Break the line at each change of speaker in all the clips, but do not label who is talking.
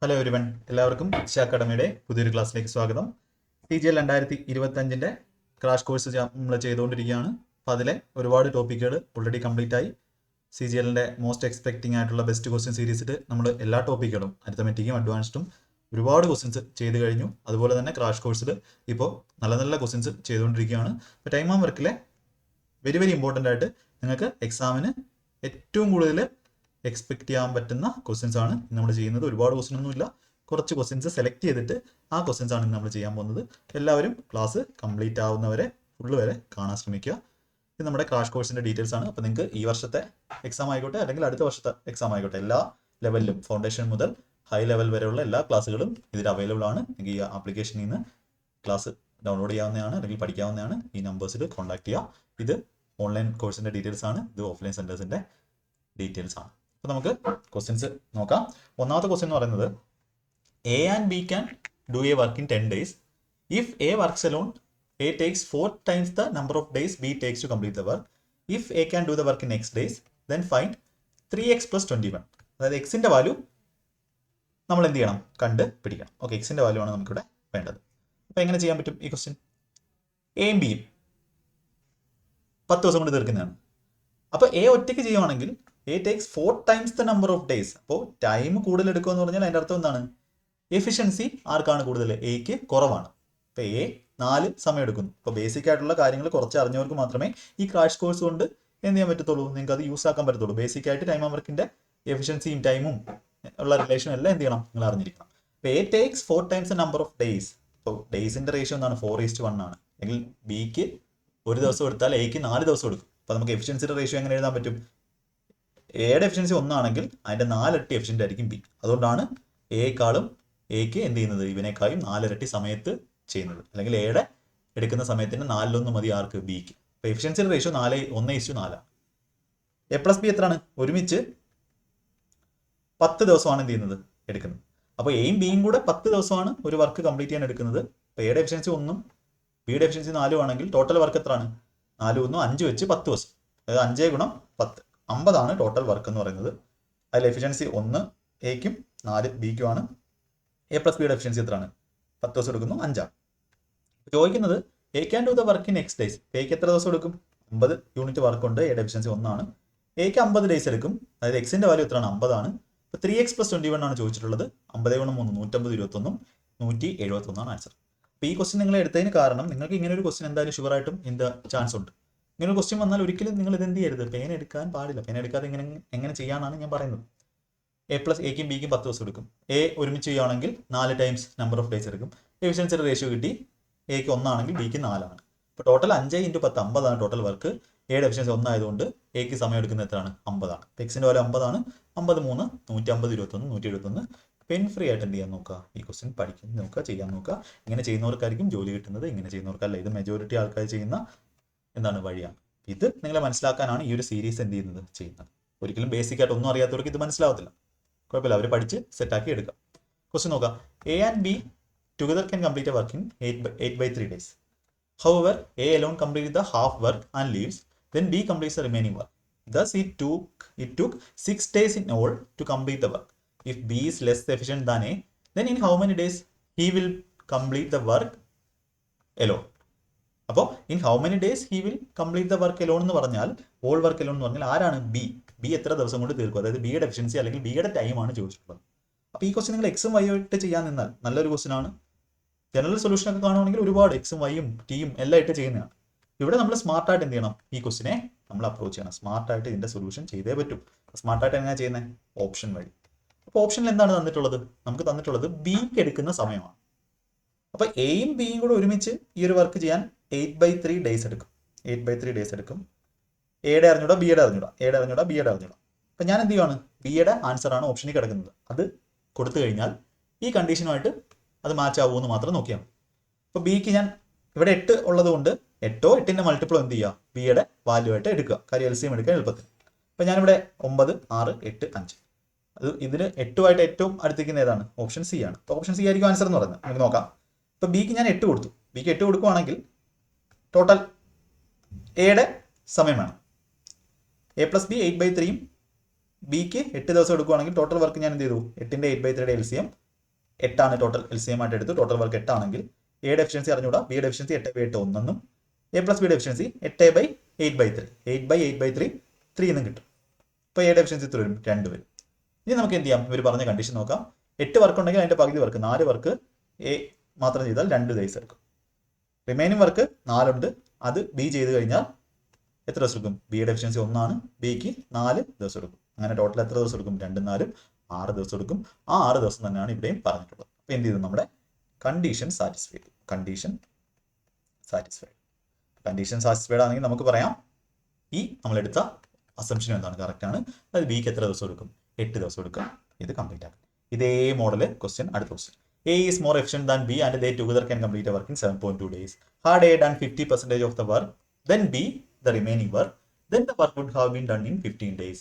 Hello everyone, എല്ലാവർക്കും ദിശ അക്കാഡമിയുടെ പുതിയൊരു ക്ലാസ്സിലേക്ക് സ്വാഗതം. CGL 2025 ക്രാഷ് കോഴ്സ് നമ്മൾ ചെയ്തുകൊണ്ടിരിക്കുകയാണ്. അപ്പോൾ അതിലെ ഒരുപാട് ടോപ്പിക്കുകൾ ഓൾറെഡി കംപ്ലീറ്റ് ആയി. CGLന്റെ മോസ്റ്റ് എക്സ്പെക്റ്റിംഗ് ആയിട്ടുള്ള ബെസ്റ്റ് ക്വസ്റ്റ്യൻ സീരീസിൽ നമ്മൾ എല്ലാ ടോപ്പിക്കുകളും അരിത്തമെറ്റിക്കും അഡ്വാൻസ്ഡും ഒരുപാട് ക്വസ്റ്റ്യൻസ് ചെയ്ത് കഴിഞ്ഞു. അതുപോലെ തന്നെ ക്രാഷ് കോഴ്സിൽ ഇപ്പോൾ നല്ല നല്ല ക്വസ്റ്റ്യൻസ് ചെയ്തുകൊണ്ടിരിക്കുകയാണ്. ഇപ്പോൾ ടൈം ആൻഡ് വർക്കിലെ വെരി ഇമ്പോർട്ടൻ്റ് ആയിട്ട് നിങ്ങൾക്ക് എക്സാമിന് ഏറ്റവും കൂടുതൽ എക്സ്പെക്ട് ചെയ്യാൻ പറ്റുന്ന ക്വസ്റ്റ്യൻസ് ആണ് നമ്മൾ ചെയ്യുന്നത്. ഒരുപാട് ക്വസ്റ്റ്യൻ ഒന്നുമില്ല, കുറച്ച് ക്വസ്റ്റ്യൻസ് സെലക്ട് ചെയ്തിട്ട് ആ ക്വസ്റ്റ്യൻസ് ആണ് നമ്മൾ ചെയ്യാൻ പോകുന്നത്. എല്ലാവരും ക്ലാസ് കംപ്ലീറ്റ് ആവുന്നവരെ ഫുള്ള് വരെ കാണാൻ ശ്രമിക്കുക. ഇത് നമ്മുടെ ക്രാഷ് കോഴ്സിൻ്റെ ഡീറ്റെയിൽസ് ആണ്. അപ്പോൾ നിങ്ങൾക്ക് ഈ വർഷത്തെ എക്സാം ആയിക്കോട്ടെ അല്ലെങ്കിൽ അടുത്ത വർഷത്തെ എക്സാം ആയിക്കോട്ടെ, എല്ലാ ലെവലിലും ഫൗണ്ടേഷൻ മുതൽ ഹൈ ലെവൽ വരെയുള്ള എല്ലാ ക്ലാസ്സുകളും ഇതിൽ അവൈലബിൾ ആണ്. നിങ്ങൾക്ക് ഈ ആപ്ലിക്കേഷനിൽ നിന്ന് ക്ലാസ് ഡൗൺലോഡ് ചെയ്യാവുന്നതാണ് അല്ലെങ്കിൽ പഠിക്കാവുന്നതാണ്. ഈ നമ്പേഴ്സിൽ കോൺടാക്ട് ചെയ്യുക. ഇത് ഓൺലൈൻ കോഴ്സിൻ്റെ ഡീറ്റെയിൽസ് ആണ്, ഇത് ഓഫ്ലൈൻ സെൻറ്റേഴ്സിൻ്റെ ഡീറ്റെയിൽസ് ആണ്. അപ്പോൾ നമുക്ക് ക്വസ്റ്റ്യൻസ് നോക്കാം. ഒന്നാമത്തെ ക്വസ്റ്റ്യൻ എന്ന് പറയുന്നത്, A and B can do a work in 10 days. If A works alone, A takes 4 times the number of days B takes to complete the work. If A can do the work in X days, then find 3x plus 21. അതായത് എക്സിൻ്റെ value നമ്മൾ എന്ത് ചെയ്യണം? കണ്ട് പിടിക്കണം. Okay, എക്സിൻ്റെ value ആണ് നമുക്കിവിടെ വേണ്ടത്. അപ്പോൾ എങ്ങനെ ചെയ്യാൻ പറ്റും ഈ ക്വസ്റ്റ്യൻ? എയും ബിയും 10 ദിവസം കൊണ്ട് തീർക്കുന്നതാണ്. അപ്പോൾ എ ഒറ്റയ്ക്ക് ചെയ്യുവാണെങ്കിൽ A takes 4 times the number of days. അപ്പോൾ ടൈം കൂടുതൽ എടുക്കുമെന്ന് പറഞ്ഞാൽ അതിൻ്റെ അർത്ഥം എന്താണ്? എഫിഷ്യൻസി ആർക്കാണ് കൂടുതൽ? എക്ക് കുറവാണ്. അപ്പോൾ എ 4 സമയം എടുക്കുന്നു. അപ്പോൾ ബേസിക് ആയിട്ടുള്ള കാര്യങ്ങൾ കുറച്ച് അറിഞ്ഞവർക്ക് മാത്രമേ ഈ ക്രാഷ് കോഴ്സ് കൊണ്ട് എന്ത് ചെയ്യാൻ പറ്റത്തുള്ളൂ, നിങ്ങൾക്ക് അത് യൂസ് ആക്കാൻ പറ്റത്തുള്ളൂ. ബേസിക് ആയിട്ട് ടൈം ആൻഡ് വർക്കിൻ്റെ എഫിഷ്യൻസിയും ടൈമും ഉള്ള റിലേഷൻ എല്ലാം എന്ത് ചെയ്യണം? നിങ്ങൾ അറിഞ്ഞിരിക്കണം. അപ്പോൾ A takes 4 times the number of days. അപ്പോൾ ഡേയ്സിൻ്റെ റേഷ്യോ എന്താണ്? 4:1 ആണ്. അല്ലെങ്കിൽ ബിക്ക് ഒരു ദിവസം എടുത്താൽ എക്ക് 4 ദിവസം എടുക്കും. അപ്പോൾ നമുക്ക് എഫിഷ്യൻസിയുടെ റേഷ്യോ എങ്ങനെ എഴുതാൻ പറ്റും? എയുടെ എഫിഷ്യൻസി 1 ആണെങ്കിൽ അതിൻ്റെ 4 ഇരട്ടി എഫിഷ്യൻ്റ് ആയിരിക്കും ബി. അതുകൊണ്ടാണ് എക്കാളും എക്ക് എന്ത് ചെയ്യുന്നത്? ഇവനേക്കാളും 4 ഇരട്ടി സമയത്ത് ചെയ്യുന്നത്. അല്ലെങ്കിൽ എയുടെ എടുക്കുന്ന സമയത്തിന് 4:1 മതി ആർക്ക്? ബിക്ക്. അപ്പോൾ എഫിഷ്യൻസിയുടെ റേഷ്യോ 1:4. എ പ്ലസ് ബി എത്രയാണ്? ഒരുമിച്ച് 10 ദിവസമാണ് എന്ത് ചെയ്യുന്നത്? എടുക്കുന്നത്. അപ്പോൾ എയും ബിയും കൂടെ 10 ദിവസമാണ് ഒരു വർക്ക് കംപ്ലീറ്റ് ചെയ്യാൻ എടുക്കുന്നത്. അപ്പോൾ എയുടെ എഫിഷ്യൻസി 1ഉം ബിയുടെ എഫിഷ്യൻസി 4ഉം ആണെങ്കിൽ ടോട്ടൽ വർക്ക് എത്രയാണ്? 4 1 5 വെച്ച് 10 ദിവസം. അതായത് 5 ഗുണം 10 50 ടോട്ടൽ വർക്ക് എന്ന് പറയുന്നത്. അതിൽ എഫിഷ്യൻസി 1 എക്കും 4 ബിക്കുമാണ്. എ പ്ലസ് ബിയുടെ എഫിഷ്യൻസി എത്രയാണ്? 10 ദിവസം എടുക്കുന്നു, 5 ആണ്. ചോദിക്കുന്നത് A can do the work in X days. എക്ക് എത്ര ദിവസം എടുക്കും? 50 യൂണിറ്റ് വർക്ക് ഉണ്ട്. എയുടെ എഫിഷ്യൻസി 1 ആണ്. എക്ക് 50 ഡേയ്സ് എടുക്കും. അതായത് എക്സിൻ്റെ വാല്യൂ എത്രയാണ്? 50 ആണ്. ഇപ്പോൾ 3x plus 21 ആണ് ചോദിച്ചിട്ടുള്ളത്. 50 ഗുണം 3 150 21 171 ആൻസർ. അപ്പോൾ ഈ ക്വസ്റ്റ്യൻ നിങ്ങൾ എടുത്തതിന് കാരണം നിങ്ങൾക്ക് ഇങ്ങനെ ഒരു ക്വസ്റ്റ്യൻ എന്തായാലും ഷുവറായിട്ടും ഇതിൻ്റെ ചാൻസ് ഉണ്ട്. ഇങ്ങനെ ഒരു ക്വസ്റ്റ്യൻ വന്നാൽ ഒരിക്കലും നിങ്ങൾ ഇത് എന്ത് ചെയ്യരുത്? പേന എടുക്കാൻ പാടില്ല. പേന എടുക്കാതെ എങ്ങനെ ചെയ്യാനാണ് ഞാൻ പറയുന്നത്. എ പ്ലസ് എക്കും ബിക്കും 10 ദിവസം എടുക്കും. എ ഒരുമിച്ച് ചെയ്യുകയാണെങ്കിൽ 4 ടൈംസ് നമ്പർ ഓഫ് ഡേയ്സ് എടുക്കും. എഫിഷ്യൻസിയുടെ റേഷ്യോ കിട്ടി. എക്ക് 1 ആണെങ്കിൽ ബിക്ക് 4 ആണ്. അപ്പോൾ ടോട്ടൽ 5 × 10 50 ആണ് ടോട്ടൽ വർക്ക്. എയുടെ എഫിഷ്യൻസി 1 ആയതുകൊണ്ട് എക്ക് സമയം എടുക്കുന്നത് എത്രയാണ്? 50 ആണ്. എക്സിൻ്റെ വാല്യൂ 50 ആണ്. 50 3 150 21 171. പെൻ ഫ്രീ ആയിട്ട് എന്ത് ചെയ്യാൻ നോക്കുക? ഈ ക്വസ്റ്റ്യൻ പഠിക്കാൻ നോക്കുക, ചെയ്യാൻ നോക്കുക. ഇങ്ങനെ ചെയ്യുന്നവർക്കായിരിക്കും ജോലി കിട്ടുന്നത്. ഇങ്ങനെ ചെയ്യുന്നവർക്കല്ല. ഇത് മെജോറിറ്റി ആൾക്കാർ ചെയ്യുന്ന എന്താണ് വഴിയാണ്. ഇത് നിങ്ങളെ മനസ്സിലാക്കാനാണ് ഈ ഒരു സീരീസ് എന്ത് ചെയ്യുന്നത്. ഒരിക്കലും ബേസിക് ആയിട്ട് ഒന്നും അറിയാത്തവർക്ക് ഇത് മനസ്സിലാവത്തില്ല. കുഴപ്പമില്ല, അവർ പഠിച്ച് സെറ്റാക്കി എടുക്കാം. ക്വസ്റ്റ്യൻ നോക്കാം. A and B together can complete A work in 8/3 days. However, A alone completed the half work and leaves. Then B completes the remaining work. Thus, it took 6 days in all to complete the work. If B is less efficient than A, then in how many days he will complete the work alone? അപ്പോൾ in how many days he will complete the work alone എന്ന് പറഞ്ഞാൽ, all work alone എന്ന് പറഞ്ഞാൽ ആരാണ്? B എത്ര ദിവസം കൊണ്ട് തീർക്കും? അതായത് ബിയുടെ എഫിഷ്യൻസി അല്ലെങ്കിൽ ബിയുടെ ടൈമാണ് ചോദിച്ചിട്ടുള്ളത്. അപ്പോൾ ഈ ക്വസ്റ്റ്യൻ നിങ്ങൾ എക്സും വൈ ആയിട്ട് ചെയ്യാൻ നിന്നാൽ നല്ലൊരു ക്വസ്റ്റ്യൻ ആണ്. ജനറൽ സൊല്യൂഷൻ ഒക്കെ കാണുവാണെങ്കിൽ ഒരുപാട് എക്സും വൈയും ടിയും എല്ലാം ഇട്ട് ചെയ്യുന്നതാണ്. ഇവിടെ നമ്മൾ സ്മാർട്ടായിട്ട് എന്ത് ചെയ്യണം? ഈ ക്വസ്റ്റിനെ നമ്മൾ അപ്രോച്ച് ചെയ്യണം. സ്മാർട്ടായിട്ട് ഇതിൻ്റെ സൊല്യൂഷൻ ചെയ്തേ പറ്റും. സ്മാർട്ടായിട്ട് എങ്ങനെയാണ് ചെയ്യുന്നത്? ഓപ്ഷൻ വഴി. അപ്പോൾ ഓപ്ഷനിൽ എന്താണ് തന്നിട്ടുള്ളത്? നമുക്ക് തന്നിട്ടുള്ളത് ബിക്ക് എടുക്കുന്ന സമയമാണ്. അപ്പോൾ എയും ബിയും കൂടെ ഒരുമിച്ച് ഈ ഒരു വർക്ക് ചെയ്യാൻ 8/3 days എടുക്കും. 8/3 days എടുക്കും. എയുടെ അറിഞ്ഞൂടാ, ബിയുടെ അറിഞ്ഞൂടാ, എയുടെ അറിഞ്ഞൂടാ, ബിയുടെ അറിഞ്ഞൂടാ. അപ്പം ഞാൻ എന്ത് ചെയ്യുവാണ്? ബിയുടെ ആൻസറാണ് ഓപ്ഷനിൽ കിടക്കുന്നത്. അത് കൊടുത്തു കഴിഞ്ഞാൽ ഈ കണ്ടീഷനുമായിട്ട് അത് മാച്ച് ആവുമെന്ന് മാത്രം നോക്കിയാൽ മതി. അപ്പോൾ ബിക്ക് ഞാൻ ഇവിടെ 8 ഉള്ളത് കൊണ്ട് 8 8ൻ്റെ മൾട്ടിപ്പിൾ എന്ത് ചെയ്യുക? ബിയുടെ വാല്യൂ ആയിട്ട് എടുക്കുക. കാര്യം LCM എടുക്കാൻ എളുപ്പത്തിൽ. അപ്പോൾ ഞാനിവിടെ 9 6 8 5. അത് ഇതിൽ 8 ഏറ്റവും അടുത്തേക്കുന്ന ഏതാണ്? ഓപ്ഷൻ സി ആണ്. അപ്പോൾ ഓപ്ഷൻ സി ആയിരിക്കും ആൻസർ എന്ന് പറയുന്നത്. നമുക്ക് നോക്കാം. ഇപ്പോൾ ബിക്ക് ഞാൻ 8 കൊടുത്തു. ബിക്ക് 8 കൊടുക്കുവാണെങ്കിൽ ടോട്ടൽ എയുടെ സമയം വേണം. എ പ്ലസ് ബി 8/3 ബിക്ക് 8 ദിവസം എടുക്കുകയാണെങ്കിൽ ടോട്ടൽ വർക്ക് ഞാൻ എന്ത് ചെയ്തു? 8ൻ്റെ 8/3 LCM 8 ടോട്ടൽ LCM ആയിട്ട് എടുത്തു. ടോട്ടൽ വർക്ക് 8 ആണെങ്കിൽ എയുടെ എഫിഷ്യൻസി അറിഞ്ഞൂടാ. ബിയുടെ എഫിഷ്യൻസി 8/8 1 എ പ്ലസ് ബിയുടെ എഫിഷ്യൻസി 8/8/3 8/8/3 3 എന്നും കിട്ടും. ഇപ്പോൾ എയുടെ എഫിഷ്യൻസി എത്ര വരും? 2 വരും. ഇനി നമുക്ക് എന്ത് ചെയ്യാം? ഇവർ പറഞ്ഞ കണ്ടീഷൻ നോക്കാം. 8 വർക്ക് ഉണ്ടെങ്കിൽ അതിന്റെ പകുതി വർക്ക് 4 വർക്ക് എ മാത്രം ചെയ്താൽ 2 ഡേയ്സ് എടുക്കും. റിമൈനിങ് വർക്ക് 4 ഉണ്ട്, അത് ബി ചെയ്ത് കഴിഞ്ഞാൽ എത്ര ദിവസം എടുക്കും? ബിയുടെ എഫിഷ്യൻസി 1 ആണ്, ബിക്ക് 4 ദിവസം എടുക്കും. അങ്ങനെ ടോട്ടൽ എത്ര ദിവസം എടുക്കും? 2 4 6 ദിവസം എടുക്കും. ആ 6 ദിവസം തന്നെയാണ് ഇവിടെയും പറഞ്ഞിട്ടുള്ളത്. അപ്പോൾ എന്ത് ചെയ്തു? നമ്മുടെ കണ്ടീഷൻ സാറ്റിസ്ഫൈഡ്. കണ്ടീഷൻ സാറ്റിസ്ഫൈഡ് ആണെങ്കിൽ നമുക്ക് പറയാം ഈ നമ്മളെടുത്ത അസംഷൻ എന്താണ്? കറക്റ്റ് ആണ്. അതായത് ബിക്ക് എത്ര ദിവസം എടുക്കും? 8 ദിവസം എടുക്കും. ഇത് കംപ്ലീറ്റ് ആക്കും. ഇതേ മോഡൽ ക്വസ്റ്റ്യൻ അടുത്ത question. A is more efficient than B and they together can complete a work in 7.2 days. Had A done 50% of the work, then B the remaining work, then the work would have been done in 15 days.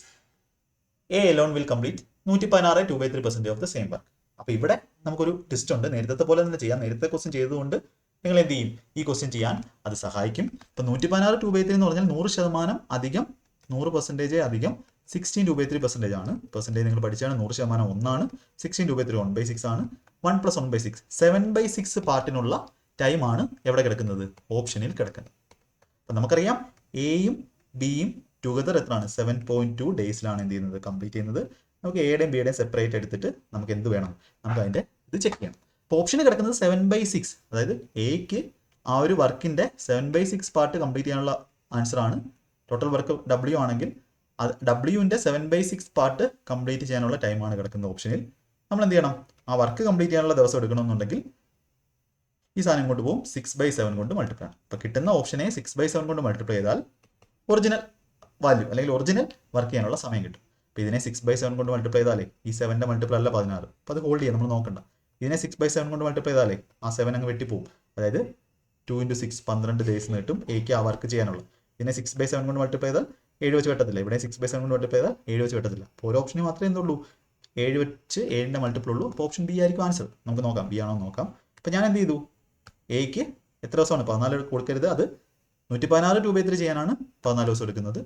A alone will complete 116 2/3% of the same work. അപ്പോൾ ഇവിടെ നമുക്കൊരു twist ഉണ്ട്. നേരത്തെ പോലെ തന്നെ ചെയ്യാം. നേരത്തെ question ചെയ്തുകൊണ്ട് നിങ്ങൾ എന്ത് ചെയ്യും? ഈ ക്വസ്റ്റ്യൻ ചെയ്യാൻ അത് സഹായിക്കും. ഇപ്പം 116 2/3 എന്ന് പറഞ്ഞാൽ 100% അധികം 100% അധികം 16 2/3% ആണ്. പെർസെൻറ്റേജ് നിങ്ങൾ പഠിച്ചാണ്. 100% 1 ആണ്. 16 2/3 1/6 ആണ്. 1 + 1/6 7/6 പാർട്ടിനുള്ള ടൈമാണ് എവിടെ കിടക്കുന്നത്? ഓപ്ഷനിൽ കിടക്കുന്നത്. അപ്പം നമുക്കറിയാം എയും ബിയും ടുഗദർ എത്രയാണ്? 7.2 ഡേയ്സിലാണ് എന്ത് ചെയ്യുന്നത്? കംപ്ലീറ്റ് ചെയ്യുന്നത്. നമുക്ക് എയുടെയും ബിയുടെയും സെപ്പറേറ്റ് എടുത്തിട്ട് നമുക്ക് എന്ത് വേണം? നമുക്ക് അതിൻ്റെ ഇത് ചെക്ക് ചെയ്യണം. അപ്പോൾ ഓപ്ഷനിൽ കിടക്കുന്നത് 7/6, അതായത് എക്ക് ആ ഒരു വർക്കിൻ്റെ 7/6 പാർട്ട് കംപ്ലീറ്റ് ചെയ്യാനുള്ള ആൻസർ ആണ്. ടോട്ടൽ വർക്ക് W ആണെങ്കിൽ അത് Wൻ്റെ 7/6 പാർട്ട് കംപ്ലീറ്റ് ചെയ്യാനുള്ള ടൈമാണ് കിടക്കുന്നത് ഓപ്ഷനിൽ. നമ്മൾ എന്ത് ചെയ്യണം? ആ വർക്ക് കംപ്ലീറ്റ് ചെയ്യാനുള്ള ദിവസം എടുക്കണമെന്നുണ്ടെങ്കിൽ ഈ സാധനം കൊണ്ട് പോകും 6/7 കൊണ്ട് മൾട്ടിപ്ലൈ ആണ്. അപ്പോൾ കിട്ടുന്ന ഓപ്ഷനെ 6/7 കൊണ്ട് മൾട്ടിപ്ലൈ ചെയ്താൽ ഒറിജിനൽ വാല്യൂ അല്ലെങ്കിൽ ഒറിജിനൽ വർക്ക് ചെയ്യാനുള്ള സമയം കിട്ടും. അപ്പോൾ ഇതിനെ 6/7 കൊണ്ട് മൾട്ടിപ്ലൈ ചെയ്താലേ ഈ 7ന്റെ മൾട്ടിപ്ലൈ അല്ല 16. അപ്പോൾ അത് ഹോൾഡ് ചെയ്യാം, നമ്മൾ നോക്കണ്ട. ഇതിനെ 6/7 കൊണ്ട് മൾട്ടിപ്ലൈ ചെയ്താലേ ആ 7 അങ്ങ് വെട്ടിപ്പോവും. അതായത് 2 × 6 12 ഡേയ്സ് കിട്ടും എക്ക് ആ വർക്ക് ചെയ്യാനുള്ള. ഇതിനെ 6/7 കൊണ്ട് മൾട്ടിപ്ലൈ ചെയ്താൽ 7 വെച്ച് വെട്ടത്തില്ല. ഇവിടെ 6/7 കൊണ്ട് മൾട്ടിപ്ലൈ ചെയ്താൽ 7 വെച്ച് വെട്ടത്തില്ല. അപ്പോൾ ഒരു ഓപ്ഷന് മാത്രമേ എന്തുള്ളൂ? 7 വെച്ച് 7ന്റെ മൾട്ടിപ്പിൾ ഉള്ളൂ. അപ്പോൾ ഓപ്ഷൻ ബി ആയിരിക്കും ആൻസർ. നമുക്ക് നോക്കാം ബി ആണോ നോക്കാം. അപ്പോൾ ഞാൻ എന്ത് ചെയ്തു? എക്ക് എത്ര ദിവസമാണ്? 14 കൊടുക്കരുത്. അത് 116 2/3 ചെയ്യാനാണ് 14 ദിവസം എടുക്കുന്നത്.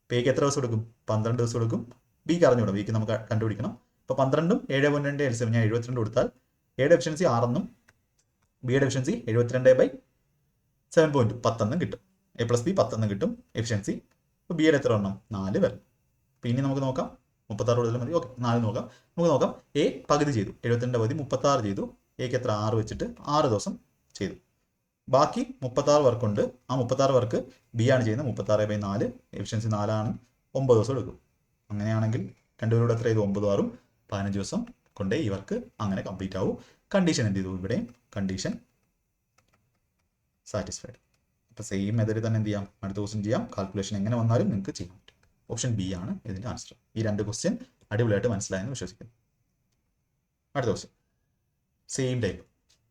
അപ്പോൾ എക്ക് എത്ര ദിവസം എടുക്കും? 12 ദിവസം എടുക്കും. ബിക്ക് അറിഞ്ഞൂടാ, ബിക്ക് നമുക്ക് കണ്ടുപിടിക്കണം. അപ്പോൾ 12ഉം 7.2 LCM ഞാൻ 72 കൊടുത്താൽ എയുടെ എഫിഷ്യൻസി 6 എന്നും ബിയുടെ എഫിഷ്യൻസി 72/7.2 10 എന്നും കിട്ടും. A + B 10 എന്നും കിട്ടും എഫിഷ്യൻസി. അപ്പോൾ ബിയുടെ എത്ര എണ്ണം? 4 വരും. അപ്പോൾ ഇനി നമുക്ക് നോക്കാം. 36 കൊടുത്താൽ മതി. ഓക്കെ, 4 നോക്കാം. നമുക്ക് നോക്കാം. എ പകുതി ചെയ്തു, 72 പകുതി 36 ചെയ്തു. എക്ക് എത്ര? 6 വെച്ചിട്ട് 6 ദിവസം ചെയ്തു. ബാക്കി 36 വർക്കുണ്ട്. ആ 36 വർക്ക് ബി ആണ് ചെയ്യുന്നത്. 36/4 എഫിഷ്യൻസി 4 ആണ്. 9 ദിവസം എടുക്കും. അങ്ങനെയാണെങ്കിൽ രണ്ടുപേരോട് എത്ര ചെയ്തു? 9 6 15 ദിവസം കൊണ്ട് ഈ വർക്ക് അങ്ങനെ കംപ്ലീറ്റ് ആവും. കണ്ടീഷൻ എന്ത് ചെയ്തു? ഇവിടെയും കണ്ടീഷൻ സാറ്റിസ്ഫൈഡ്. അപ്പോൾ സെയിം മെത്തേഡിൽ തന്നെ എന്ത് ചെയ്യാം? അടുത്ത ക്വസ്റ്റ്യൻ ചെയ്യാം. കാൽക്കുലേഷൻ എങ്ങനെ വന്നാലും നിങ്ങൾക്ക് ചെയ്യാൻ പറ്റും. ഓപ്ഷൻ ബി ആണ് ഇതിൻ്റെ ആൻസർ. ഈ 2 ക്വസ്റ്റ്യൻ അടിപൊളിയായിട്ട് മനസ്സിലായെന്ന് വിശ്വസിക്കുന്നു. അടുത്ത ക്വസ്റ്റ്യൻ സെയിം ടൈപ്പ്.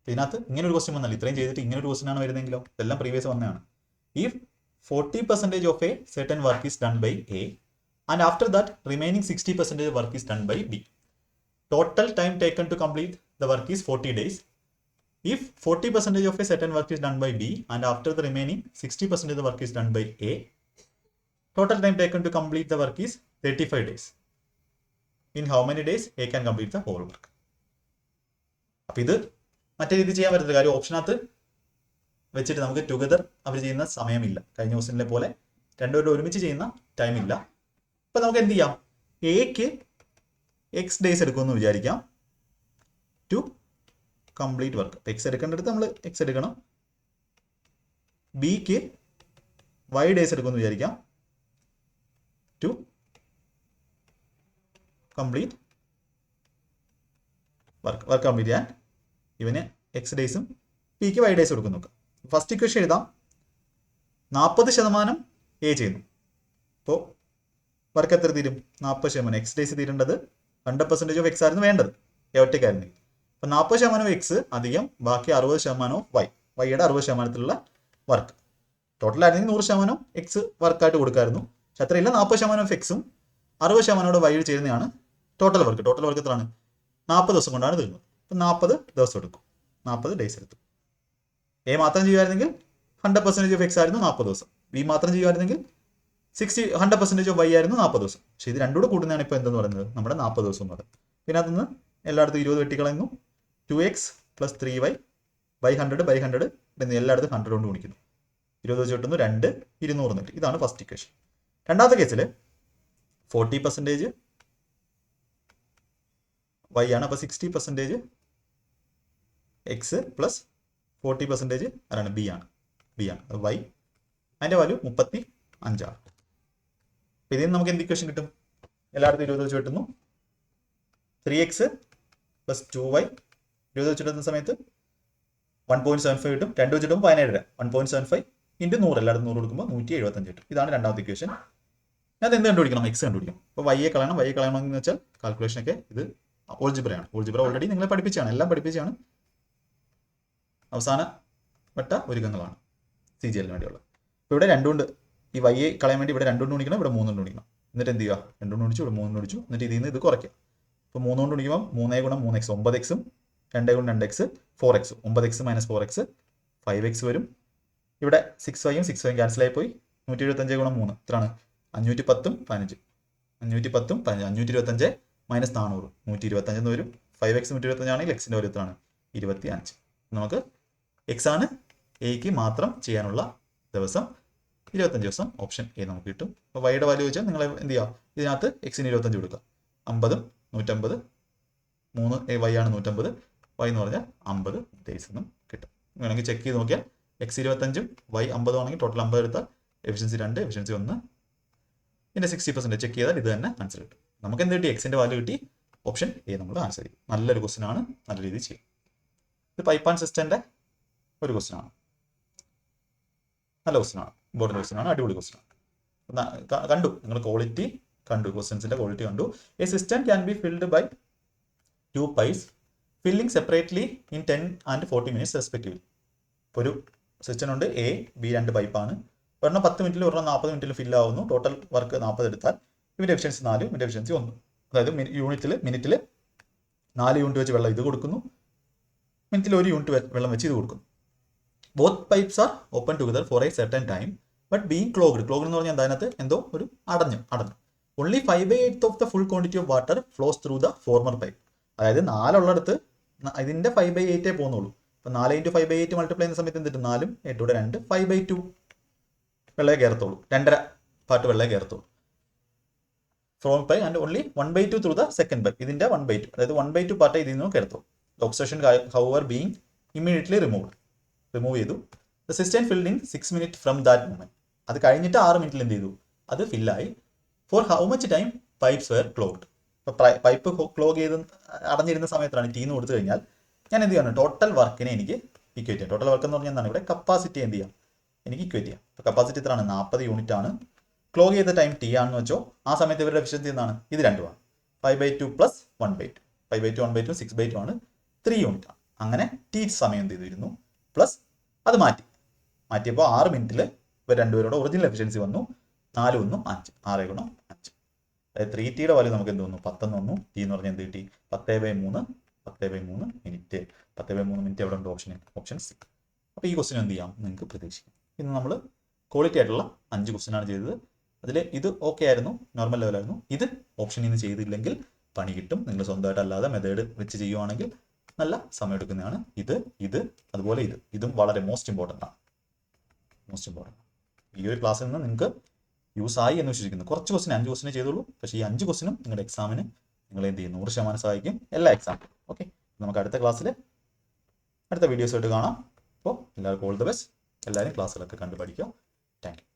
ഇതിനകത്ത് ഇങ്ങനെ ഒരു ക്വസ്റ്റ്യൻ വന്നാൽ, ഇത്രയും ചെയ്തിട്ട് ഇങ്ങനെ ഒരു ക്വസ്റ്റ്യൻ ആണ് വരുന്നതെങ്കിലോ? ഇതെല്ലാം പ്രീവിയസ് വന്നതാണ്. If 40% of a certain work is done by A and after that remaining 60% work is done by B. Total time taken to complete the work is 40 days. If 40% of a certain work is done by B and after the remaining 60% of the work is done by A, total time taken to complete the work is 35 days. In how many days A can complete the whole work? അപ്പോൾ ഇത് മറ്റേ രീതി ചെയ്യാൻ പറ്റുന്ന കാര്യം ഓപ്ഷനകത്ത് വെച്ചിട്ട് നമുക്ക് together അവർ ചെയ്യുന്ന സമയമില്ല. കഴിഞ്ഞ ക്വസ്റ്റ്യനിലെ പോലെ രണ്ടുപേരും ഒരുമിച്ച് ചെയ്യുന്ന ടൈമില്ല. അപ്പോൾ നമുക്ക് എന്ത് ചെയ്യാം? എക്ക് X ഡേയ്സ് എടുക്കുമെന്ന് വിചാരിക്കാം ടു കംപ്ലീറ്റ് വർക്ക്. എക്സ് എടുക്കേണ്ടടുത്ത് നമ്മൾ എക്സ് എടുക്കണം. ബിക്ക് Y ഡേയ്സ് എടുക്കുമെന്ന് വിചാരിക്കാം ടു കംപ്ലീറ്റ് വർക്ക് കംപ്ലീറ്റ് ചെയ്യാൻ. ഇവന് X ഡേയ്സും ബിക്ക് Y ഡേയ്സ് കൊടുക്കും. നോക്കാം. ഫസ്റ്റ് ഇക്വേഷൻ എഴുതാം. 40% എ ചെയ്യുന്നു. അപ്പോൾ വർക്ക് എത്ര തീരും? 40%. X ഡേയ്സ് തീരേണ്ടത് 100% ഓഫ് എക്സ് ആയിരുന്നു വേണ്ടത്, എ ഒറ്റയ്ക്കായിരുന്നു. അപ്പം 40% എക്സ് അധികം ബാക്കി 60% ഓഫ് വൈ. വൈയുടെ 60%ത്തിലുള്ള വർക്ക്. ടോട്ടൽ ആയിരുന്നെങ്കിൽ 100% എക്സ് വർക്കായിട്ട് കൊടുക്കായിരുന്നു. പക്ഷെ അത്രയില്ല. 40% ഓഫ് എക്സും 60% വൈ ചെയ്യുന്നതാണ് ടോട്ടൽ വർക്ക്. ടോട്ടൽ വർക്ക് എത്രയാണ്? 40 ദിവസം കൊണ്ടാണ് തീർന്നത്. അപ്പം 40 ദിവസം എടുക്കും. 40 ഡേയ്സ് എടുത്തു. എ മാത്രം ചെയ്യുമായിരുന്നെങ്കിൽ 100% ഓഫ് എക്സ് ആയിരുന്നു 40 ദിവസം. ബി മാത്രം ചെയ്യുമായിരുന്നെങ്കിൽ 100% ഓഫ് വൈ ആയിരുന്നു 40 ദിവസം. പക്ഷേ ഇത് രണ്ടുകൂടെ കൂടുന്നതാണ് ഇപ്പോൾ എന്തെന്ന് പറയുന്നത്? നമ്മുടെ 40 ദിവസം എന്ന് പറയുന്നത്. പിന്നെ അതിൽ നിന്ന് എല്ലായിടത്തും 20 വെട്ടിക്കളയുന്നു. 2x plus 3y by 100 by 100 എന്നീ എല്ലായിടത്തും 100 കൊണ്ട് ഗുണിക്കുന്നു. 20 വെച്ച് കിട്ടുന്നു 2 200 എന്നിട്ട്. ഇതാണ് ഫസ്റ്റ് ഇക്വേഷൻ. രണ്ടാമത്തെ കേസിൽ 40% y ആണ്. അപ്പോൾ 60% എക്സ് പ്ലസ് 40% ആരാണ് ബി ആണ്. അത് y. അതിൻ്റെ വാല്യൂ 35 ആണ്. അപ്പോൾ ഇതിൽ നിന്ന് നമുക്ക് എന്ത് ഇക്വേഷൻ കിട്ടും? എല്ലായിടത്തും 20 വെച്ച് കിട്ടുന്നു. 3x പ്ലസ് 2y 20 വെച്ച് കിട്ടുന്ന സമയത്ത് 1.75 കിട്ടും. 2 വെച്ച് കിട്ടുമ്പോൾ 17. 1.75 ഇൻറ്റു 100 എല്ലായിടത്തും 100 കൊടുക്കുമ്പോൾ 175 കിട്ടും. ഇതാണ് രണ്ടാമത്തെ ഇക്വേഷൻ. ഞാൻ എന്ത് കണ്ടുപിടിക്കണം? എക്സ് കണ്ടുപിടിക്കണം. അപ്പോൾ വൈയെ കളയണമെന്ന് വെച്ചാൽ കാൽക്കുലേഷനൊക്കെ ഇത് ഓൾജിബ്രയാണ്. ഓൾജിബ്ര ഓൾറെഡി നിങ്ങളെ പഠിപ്പിച്ചാണ്, എല്ലാം പഠിപ്പിച്ചാണ്. അവസാന വട്ട ഒരുക്കങ്ങളാണ് CGL വേണ്ടിയുള്ള. അപ്പോൾ ഇവിടെ 2 കൊണ്ട് ഈ വൈയെ കളയാൻ വേണ്ടി ഇവിടെ 2 കൊണ്ട് ഗുണിക്കണം, ഇവിടെ 3 കൊണ്ട് ഗുണിക്കണം. എന്നിട്ട് എന്ത് ചെയ്യുക? 2 കൊണ്ട് ഗുണിച്ചു, ഇവിടെ 3 കൊണ്ട് ഗുണിച്ചു. എന്നിട്ട് ഇതിൽ നിന്ന് ഇത് കുറയ്ക്കുക. അപ്പോൾ 3 കൊണ്ട് ഗുണിക്കുമ്പോൾ 3 ഗുണം 3x 9x 2 ഗുണം 2x 4x 9x minus 4x 5x വരും. ഇവിടെ 6yയും 6yയും ക്യാൻസൽ ആയി പോയി. 175 ഗുണം 3 എത്രയാണ്? 510 15 525 മൈനസ് 400 125 എന്ന് വരും. 5x 125 ആണെങ്കിൽ എക്സിൻ്റെ വാല്യൂ എത്രയാണ്? 25. നമുക്ക് എക്സ് ആണ് എക്ക് മാത്രം ചെയ്യാനുള്ള ദിവസം 25 ദിവസം. ഓപ്ഷൻ എ നമുക്ക് കിട്ടും. അപ്പോൾ വൈയുടെ വാല്യൂ വെച്ചാൽ നിങ്ങൾ എന്ത് ചെയ്യുക? ഇതിനകത്ത് എക്സിന് 25 കൊടുക്കുക. 50 150 3 വൈ ആണ് 150. വൈ എന്ന് പറഞ്ഞാൽ 50 ഡേയ്സ് എന്നും കിട്ടും. വേണമെങ്കിൽ ചെക്ക് ചെയ്ത് നോക്കിയാൽ എക്സ് 25 വൈ 50 ആണെങ്കിൽ ടോട്ടൽ 50 എടുത്താൽ എഫിഷ്യൻസി 2 എഫിഷ്യൻസി 1 ഇതിൻ്റെ 60% ചെക്ക് ചെയ്താൽ ഇത് തന്നെ ആൻസർ കിട്ടും. നമുക്ക് എന്ത് കിട്ടി? എക്സിൻ്റെ വാല്യൂ കിട്ടി. ഓപ്ഷൻ എ നമ്മൾ ആൻസർ ചെയ്യും. നല്ലൊരു ക്വസ്റ്റ്യൻ ആണ്, നല്ല രീതിയിൽ ചെയ്യും. ഇത് പൈപ്പ് ആൻഡ് സിസ്റ്റൻ്റെ ഒരു ക്വസ്റ്റ്യൻ ആണ്. നല്ല ക്വസ്റ്റ്യൻ ആണ്, ഇമ്പോർട്ടൻറ്റ് ക്വസ്റ്റ്യൻ ആണ്, അടിപൊളി ക്വസ്റ്റ്യൻ ആണ്. കണ്ടു നിങ്ങൾ ക്വാളിറ്റി കണ്ടു, ക്വസ്റ്റ്യൻസിൻ്റെ ക്വാളിറ്റി കണ്ടു. A cistern can be filled by 2 pipes filling separately in 10 and 40 minutes respectively. ഇപ്പോൾ ഒരു സിസ്റ്റം ഉണ്ട്, എ ബി 2 പൈപ്പാണ്. ഒരെണ്ണം 10 മിനിറ്റിൽ ഒരെണ്ണം 40 മിനിറ്റിൽ ഫില്ല് ആവുന്നു. ടോട്ടൽ വർക്ക് 40 എടുത്താൽ ഇവൻ്റെ എഫിഷ്യൻസി 4 ഇവൻ്റെ എഫിഷ്യൻസി 1. അതായത് മിനിറ്റിൽ 4 യൂണിറ്റ് വെച്ച് വെള്ളം ഇത് കൊടുക്കുന്നു, മിനിറ്റിൽ 1 യൂണിറ്റ് വെള്ളം വെച്ച് ഇത് കൊടുക്കുന്നു. Both pipes are open together for a certain time but being clogged എന്ന് പറഞ്ഞാൽ അതിനകത്ത് എന്തോ ഒരു അടഞ്ഞു. Only 5/8 of the full quantity of water flows through the former pipe. അതായത് 4 ഉള്ളിടത്ത് ഇതിൻ്റെ 5/8 പോകുന്നുള്ളൂ. അപ്പോൾ 4 × 5/8 മൾട്ടിപ്ലൈ ചെയ്യുന്ന സമയത്ത് എന്തിട്ട് 4 8 2 5/2 വെള്ളയെ കയറത്തുള്ളൂ. 2.5 പാർട്ട് വെള്ളയെ കയറത്തുള്ളൂ from pipe and only 1/2 through the second pipe. ഇതിൻ്റെ 1/2 അതായത് 1/2 പാർട്ട് ഇതിൽ നിന്ന് കയറത്തുള്ളൂ. ദ ഒബ്സഷൻ ഹൗവർ ബീങ് ഇമ്മീഡിയറ്റ്ലി റിമൂവ് ചെയ്തു. The system filled in 6 minutes from that moment. അത് കഴിഞ്ഞിട്ട് 6 മിനിറ്റിൽ എന്ത് ചെയ്തു? അത് ഫില്ലായി. For how much time pipes were clogged. ഇപ്പോൾ പൈപ്പ് ക്ലോഗ് ചെയ്ത് അടഞ്ഞിരുന്ന സമയത്താണ് ടീന്ന് കൊടുത്തു കഴിഞ്ഞാൽ ഞാൻ എന്ത് ചെയ്യണം? ടോട്ടൽ വർക്കിനെ എനിക്ക് ഇക്വേറ്റ് ചെയ്യാം. ടോട്ടൽ വർക്ക് എന്ന് പറഞ്ഞാൽ എന്താണ്? ഇവിടെ കപ്പാസിറ്റി എന്ത് ചെയ്യാം? എനിക്ക് ഇക്വേറ്റ് ചെയ്യാം. ഇപ്പോൾ കപ്പാസിറ്റി എത്രയാണ്? 40 യൂണിറ്റ് ആണ്. ക്ലോഗ് ചെയ്ത ടൈം ടി ആണെന്ന് വെച്ചോ. ആ സമയത്ത് ഇവരുടെ എഫിഷ്യൻസി എന്താണ്? ഇത് 2 5/2 പ്ലസ് 1/2 5/2 1/2 6/2 ആണ്. 3 യൂണിറ്റ് ആണ്. അങ്ങനെ ടി സമയം എന്ത് ചെയ്തിരുന്നു? പ്ലസ് അത് മാറ്റിയപ്പോൾ 6 മിനിറ്റിൽ ഇവർ രണ്ടുപേരുടെ ഒറിജിനൽ എഫിഷ്യൻസി വന്നു. 4 1 5 6 ഗുണം 5. അതായത് 3Tയുടെ വാല്യൂ നമുക്ക് എന്ത് വന്നു? 10 എന്ന് വന്നു. ടി എന്ന് പറഞ്ഞാൽ എന്ത് കിട്ടി? 10/3 മിനിറ്റ്. 10/3 മിനിറ്റ് എവിടെ ഉണ്ട്? Option C. അപ്പോൾ ഈ ക്വസ്റ്റ്യൻ എന്ത് ചെയ്യാം? നിങ്ങൾക്ക് പ്രതീക്ഷിക്കാം. ഇന്ന് നമ്മൾ ക്വാളിറ്റി ആയിട്ടുള്ള 5 ക്വസ്റ്റ്യൻ ആണ് ചെയ്തത്. അതിൽ ഇത് ഓക്കെ ആയിരുന്നു, നോർമൽ ലെവലായിരുന്നു. ഇത് ഓപ്ഷനിൽ നിന്ന് ചെയ്തില്ലെങ്കിൽ പണി കിട്ടും. നിങ്ങൾ സ്വന്തമായിട്ട് അല്ലാതെ മെത്തേഡ് വെച്ച് ചെയ്യുവാണെങ്കിൽ നല്ല സമയം എടുക്കുന്നതാണ്. അതുപോലെ ഇതും വളരെ മോസ്റ്റ് ഇമ്പോർട്ടൻ്റ് ആണ്. ഈ ഒരു ക്ലാസ്സിൽ നിന്ന് നിങ്ങൾക്ക് യൂസ് ആയി എന്ന് വിശ്വസിക്കുന്നു. കുറച്ച് ക്വസ്റ്റ്യൻ 5 ക്വസ്റ്റ്യൻ ചെയ്തോളൂ. പക്ഷേ ഈ 5 ക്വസ്റ്റ്യനും നിങ്ങളുടെ എക്സാമിന് നിങ്ങൾ എന്ത് ചെയ്യും? 100% സഹായിക്കും എല്ലാ എക്സാമിനും. ഓക്കെ, നമുക്ക് അടുത്ത ക്ലാസ്സിൽ അടുത്ത വീഡിയോസായിട്ട് കാണാം. അപ്പോൾ എല്ലാവർക്കും ഓൾ ദ ബെസ്റ്റ്. എല്ലാവരും ക്ലാസ്സിലൊക്കെ കണ്ടു പഠിക്കുക. Thank you.